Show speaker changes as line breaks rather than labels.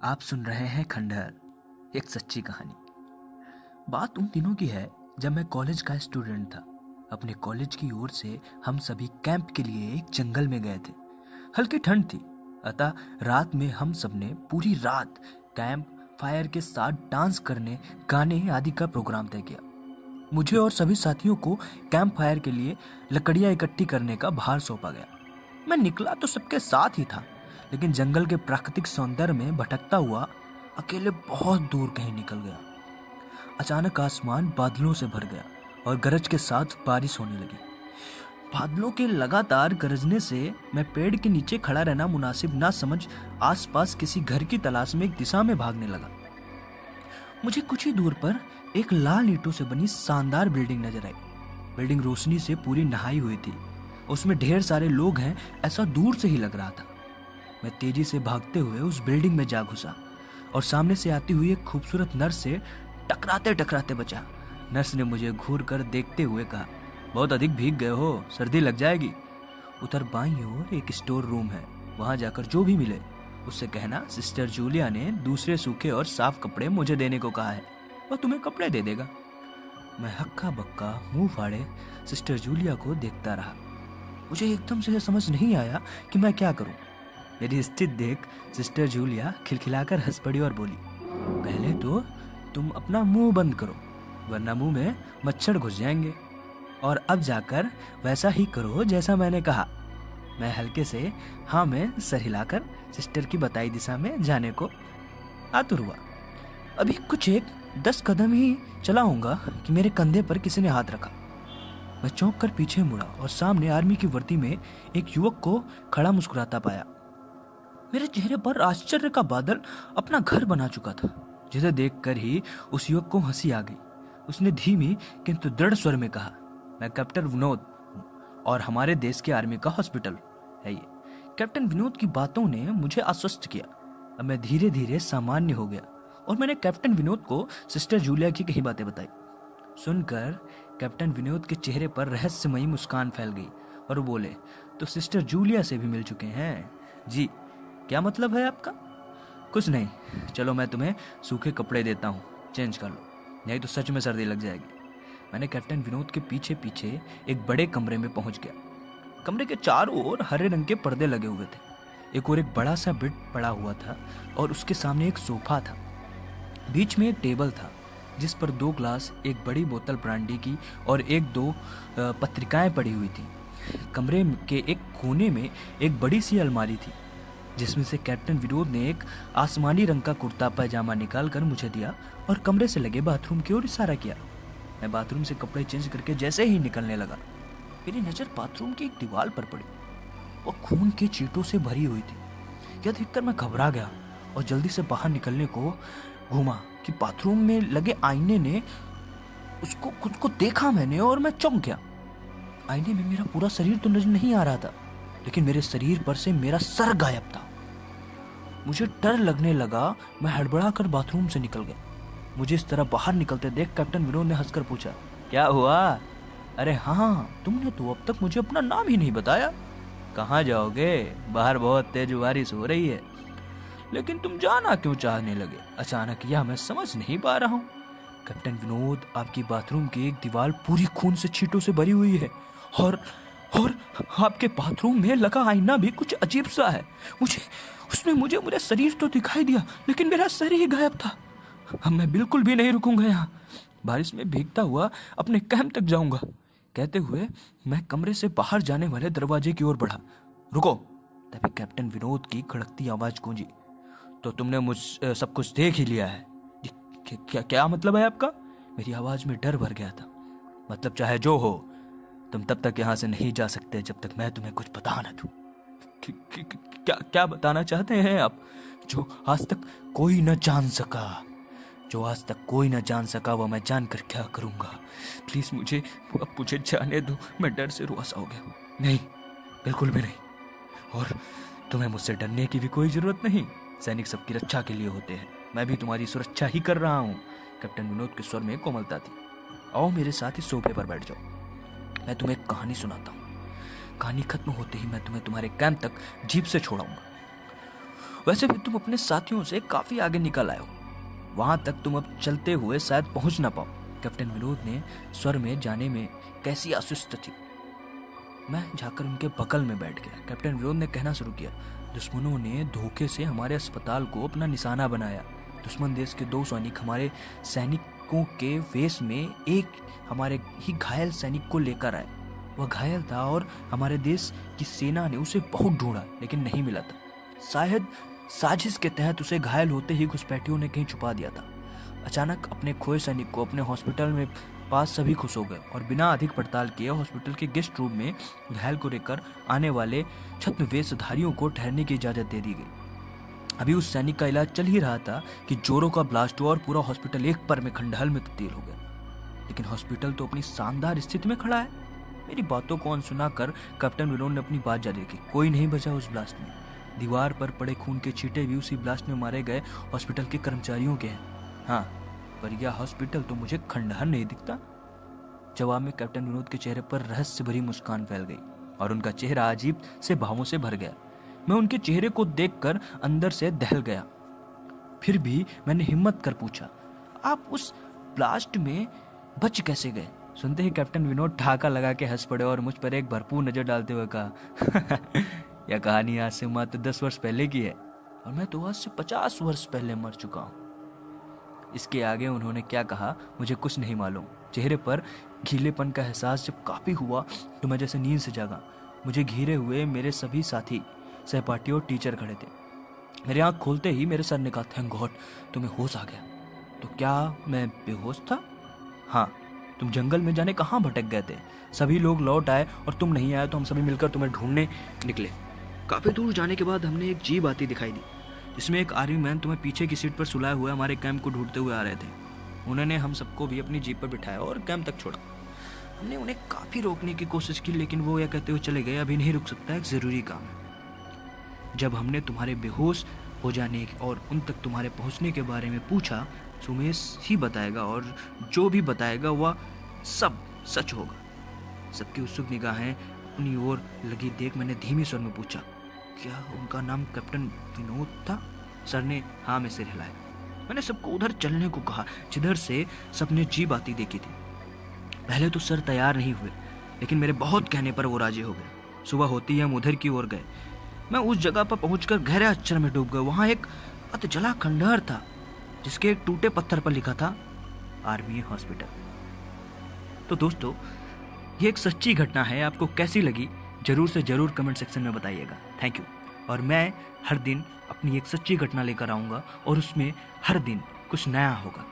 आप सुन रहे हैं खंडहर, एक सच्ची कहानी। बात उन दिनों की है जब मैं कॉलेज का स्टूडेंट था। अपने कॉलेज की ओर से हम सभी कैंप के लिए एक जंगल में गए थे। हल्की ठंड थी, अतः रात में हम सबने पूरी रात कैंप फायर के साथ डांस करने, गाने आदि का प्रोग्राम तय किया। मुझे और सभी साथियों को कैंप फायर के लिए लकड़ियां इकट्ठी करने का भार सौंपा गया। मैं निकला तो सबके साथ ही था, लेकिन जंगल के प्राकृतिक सौंदर्य में भटकता हुआ अकेले बहुत दूर कहीं निकल गया। अचानक आसमान बादलों से भर गया और गरज के साथ बारिश होने लगी। बादलों के लगातार गरजने से मैं पेड़ के नीचे खड़ा रहना मुनासिब ना समझ आसपास किसी घर की तलाश में एक दिशा में भागने लगा। मुझे कुछ ही दूर पर एक लाल ईंटों से बनी शानदार बिल्डिंग नजर आई। बिल्डिंग रोशनी से पूरी नहाई हुई थी। उसमें ढेर सारे लोग हैं ऐसा दूर से ही लग रहा था। मैं तेजी से भागते हुए उस बिल्डिंग में जा घुसा और सामने से आती हुई एक खूबसूरत नर्स से टकराते टकराते बचा। नर्स ने मुझे घूर कर देखते हुए कहा, बहुत अधिक भीग गए हो, सर्दी लग जाएगी। उधर बाईं ओर एक स्टोर रूम है, वहां जाकर जो भी मिले उससे कहना सिस्टर जूलिया ने दूसरे सूखे और साफ कपड़े मुझे देने को कहा है, वह तुम्हें कपड़े दे देगा। मैं हक्का बक्का मुंह फाड़े सिस्टर जूलिया को देखता रहा। मुझे एकदम से समझ नहीं आया कि मैं क्या करूं। मेरी स्थिति देख सिस्टर जूलिया खिलखिलाकर हंस पड़ी और बोली, पहले तो तुम अपना मुंह बंद करो, वरना मुंह में मच्छर घुस जाएंगे, और अब जाकर वैसा ही करो जैसा मैंने कहा। मैं हल्के से हाँ में सर हिलाकर सिस्टर की बताई दिशा में जाने को आतुर हुआ। अभी कुछ 10 कदम ही चला होऊंगा कि मेरे कंधे पर किसी ने हाथ रखा। मैं चौंक कर पीछे मुड़ा और सामने आर्मी की वर्दी में एक युवक को खड़ा मुस्कुराता पाया। मेरे चेहरे पर आश्चर्य का बादल अपना घर बना चुका था, जिसे देखकर ही उस युवक को हंसी आ गई। उसने धीमी किंतु दृढ़ स्वर में कहा, मैं कैप्टन विनोद हूँ और हमारे देश के आर्मी का हॉस्पिटल है ये। कैप्टन विनोद की बातों ने मुझे आश्वस्त किया। अब मैं धीरे धीरे सामान्य हो गया और मैंने कैप्टन विनोद को सिस्टर जूलिया की कई बातें बताई। सुनकर कैप्टन विनोद के चेहरे पर रहस्यमयी मुस्कान फैल गई और बोले, तो सिस्टर जूलिया से भी मिल चुके हैं? जी, क्या मतलब है आपका? कुछ नहीं, चलो मैं तुम्हें सूखे कपड़े देता हूँ, चेंज कर लो, नहीं तो सच में सर्दी लग जाएगी। मैंने कैप्टन विनोद के पीछे पीछे एक बड़े कमरे में पहुंच गया। कमरे के चारों ओर हरे रंग के पर्दे लगे हुए थे। एक और एक बड़ा सा बेड पड़ा हुआ था और उसके सामने एक सोफा था। बीच में एक टेबल था जिस पर 2 ग्लास, एक बड़ी बोतल ब्रांडी की और 1-2 पत्रिकाएं पड़ी हुई थी। कमरे के एक कोने में एक बड़ी सी अलमारी थी जिसमें से कैप्टन विनोद ने एक आसमानी रंग का कुर्ता पैजामा निकाल कर मुझे दिया और कमरे से लगे बाथरूम की ओर इशारा किया। मैं बाथरूम से कपड़े चेंज करके जैसे ही निकलने लगा, मेरी नज़र बाथरूम की एक दीवार पर पड़ी। वो खून के चींटों से भरी हुई थी। यह देखकर मैं घबरा गया और जल्दी से बाहर निकलने को घूमा कि बाथरूम में लगे आईने ने उसको खुद को देखा मैंने और मैं चौंक गया। आईने में मेरा पूरा शरीर तो नजर नहीं आ रहा था, लेकिन मेरे शरीर पर से मेरा सर गायब था। मुझे डर लगने लगा। मैं हड़बड़ा कर बाथरूम से निकल गया। मुझे इस तरह बाहर निकलते देख कैप्टन विनोद ने हंसकर पूछा, क्या हुआ? अरे हाँ, तुमने तो अब तक मुझे अपना नाम ही नहीं बताया। कहाँ जाओगे? बाहर बहुत तेज बारिश हो रही है। लेकिन तुम जाना क्यों चाहने लगे अचानक, यह मैं समझ नहीं पा रहा हूँ। कैप्टन विनोद, आपकी बाथरूम की एक दीवार पूरी खून से छींटों से भरी हुई है और आपके बाथरूम में लगा आईना भी कुछ अजीब सा है। उसमें मुझे मेरा शरीर तो दिखाई दिया, लेकिन मेरा सर ही गायब था। अब मैं बिल्कुल भी नहीं रुकूंगा यहाँ, बारिश में भीगता हुआ अपने कैंप तक जाऊंगा। कहते हुए मैं कमरे से बाहर जाने वाले दरवाजे की ओर बढ़ा। रुको! तभी कैप्टन विनोद की खड़कती आवाज गूंजी, तो तुमने मुझ सब कुछ देख ही लिया है? क्या मतलब है आपका? मेरी आवाज में डर भर गया था। मतलब चाहे जो हो, तुम तब तक यहाँ से नहीं जा सकते जब तक मैं तुम्हें कुछ बता न दूं। क्या बताना चाहते हैं आप? जो आज तक कोई न जान सका, वो मैं जानकर क्या करूंगा? प्लीज मुझे जाने दो, मैं डर से रुआसा हो गया। नहीं, बिल्कुल भी नहीं, और तुम्हें मुझसे डरने की भी कोई जरूरत नहीं। सैनिक सबकी रक्षा के लिए होते हैं, मैं भी तुम्हारी सुरक्षा ही कर रहा हूँ। कैप्टन विनोद के स्वर में कोमलता थी। आओ मेरे साथ ही सोफे पर बैठ जाओ, मैं तुम्हें एक कहानी सुनाता हूँ। कहानी खत्म होते ही मैं तुम्हें तुम्हारे कैंप तक जीप से छोड़ाऊंगा। वैसे भी तुम अपने साथियों से काफी आगे निकल आए हो, वहां तक तुम अब चलते हुए शायद पहुंच ना पाओ। कैप्टन विनोद ने स्वर में जाने में कैसी आश्वस्त थी। मैं जाकर उनके बगल में बैठ गया। कैप्टन विनोद ने कहना शुरू किया, दुश्मनों ने धोखे से हमारे अस्पताल को अपना निशाना बनाया। दुश्मन देश के 2 सैनिक हमारे सैनिकों के वेश में एक हमारे ही घायल सैनिक को लेकर आए। वह घायल था और हमारे देश की सेना ने उसे बहुत ढूंढा लेकिन नहीं मिला था। शायद साजिश के तहत उसे घायल होते ही घुसपैठियों ने कहीं छुपा दिया था। अचानक अपने खोए सैनिक को अपने हॉस्पिटल में पास सभी खुश हो गए और बिना अधिक पड़ताल किए हॉस्पिटल के गेस्ट रूम में घायल को लेकर आने वाले छद्मवेशधारियों को ठहरने की इजाजत दे दी गई। अभी उस सैनिक का इलाज चल ही रहा था कि जोरों का ब्लास्ट हुआ और पूरा हॉस्पिटल एक पल में खंडहर में तब्दील हो गया। लेकिन हॉस्पिटल तो अपनी शानदार स्थिति में खड़ा है। मेरी बातों को अनसुना कर कैप्टन विनोद ने अपनी बात जारी की। कोई नहीं बचा उस ब्लास्ट में। दीवार पर पड़े खून के छींटे भी उसी ब्लास्ट में मारे गए हॉस्पिटल के कर्मचारियों के हैं। हाँ, पर यह हॉस्पिटल तो मुझे खंडहर नहीं दिखता। जवाब में कैप्टन विनोद के चेहरे पर रहस्य भरी मुस्कान फैल गई और उनका चेहरा अजीब से भावों से भर गया। मैं उनके चेहरे को देखकर अंदर से दहल गया। फिर भी मैंने हिम्मत कर पूछा, आप उस ब्लास्ट में बच कैसे गए? सुनते ही कैप्टन विनोद ठहाका लगा के हंस पड़े और मुझ पर एक भरपूर नजर डालते हुए कहा, यह कहानी आज से मात्र 10 वर्ष पहले की है और मैं तो आज से 50 वर्ष पहले मर चुका हूँ। इसके आगे उन्होंने क्या कहा मुझे कुछ नहीं मालूम। चेहरे पर गीलेपन का एहसास जब काफी हुआ तो मैं जैसे नींद से जागा। मुझे घिरे हुए मेरे सभी साथी, सहपाठी और टीचर खड़े थे। मेरी आंख खोलते ही मेरे सर ने कहा, थैंक गॉड तुम्हें होश आ गया। तो क्या मैं बेहोश था? हाँ, तुम जंगल में जाने कहाँ भटक गए थे। सभी लोग लौट आए और तुम नहीं आए तो हम सभी मिलकर तुम्हें ढूंढने निकले। काफी दूर जाने के बाद हमने एक जीप आती दिखाई दी जिसमें एक आर्मी मैन तुम्हें पीछे की सीट पर सुलाए हुए हमारे कैंप को ढूंढते हुए आ रहे थे। उन्होंने हम सबको भी अपनी जीप पर बिठाया और कैंप तक छोड़ा। हमने उन्हें काफी रोकने की कोशिश की लेकिन वो यह कहते हुए चले गए, अभी नहीं रुक सकता, एक जरूरी काम है। जब हमने तुम्हारे बेहोश हो जाने और उन तक तुम्हारे पहुंचने के बारे में पूछा, सुमेश ही बताएगा और जो भी बताएगा वह सब सच होगा। सबकी उत्सुक निगाहें अपनी ओर लगी देख मैंने धीमे स्वर में पूछा, क्या उनका नाम कैप्टन विनोद था? सर ने हाँ में सिर हिलाया। मैंने सबको उधर चलने को कहा जिधर से सबने जीप आती देखी थी। पहले तो सर तैयार नहीं हुए लेकिन मेरे बहुत कहने पर वो राजी हो गए। सुबह होती ही हम उधर की ओर गए। मैं उस जगह पर पहुंचकर गहरे अक्षर में डूब गया। वहां एक अधजला खंडहर था जिसके एक टूटे पत्थर पर लिखा था आर्मी हॉस्पिटल। तो दोस्तों, ये एक सच्ची घटना है। आपको कैसी लगी जरूर से जरूर कमेंट सेक्शन में बताइएगा। Thank you. और मैं हर दिन अपनी एक सच्ची घटना लेकर आऊँगा और उसमें हर दिन कुछ नया होगा।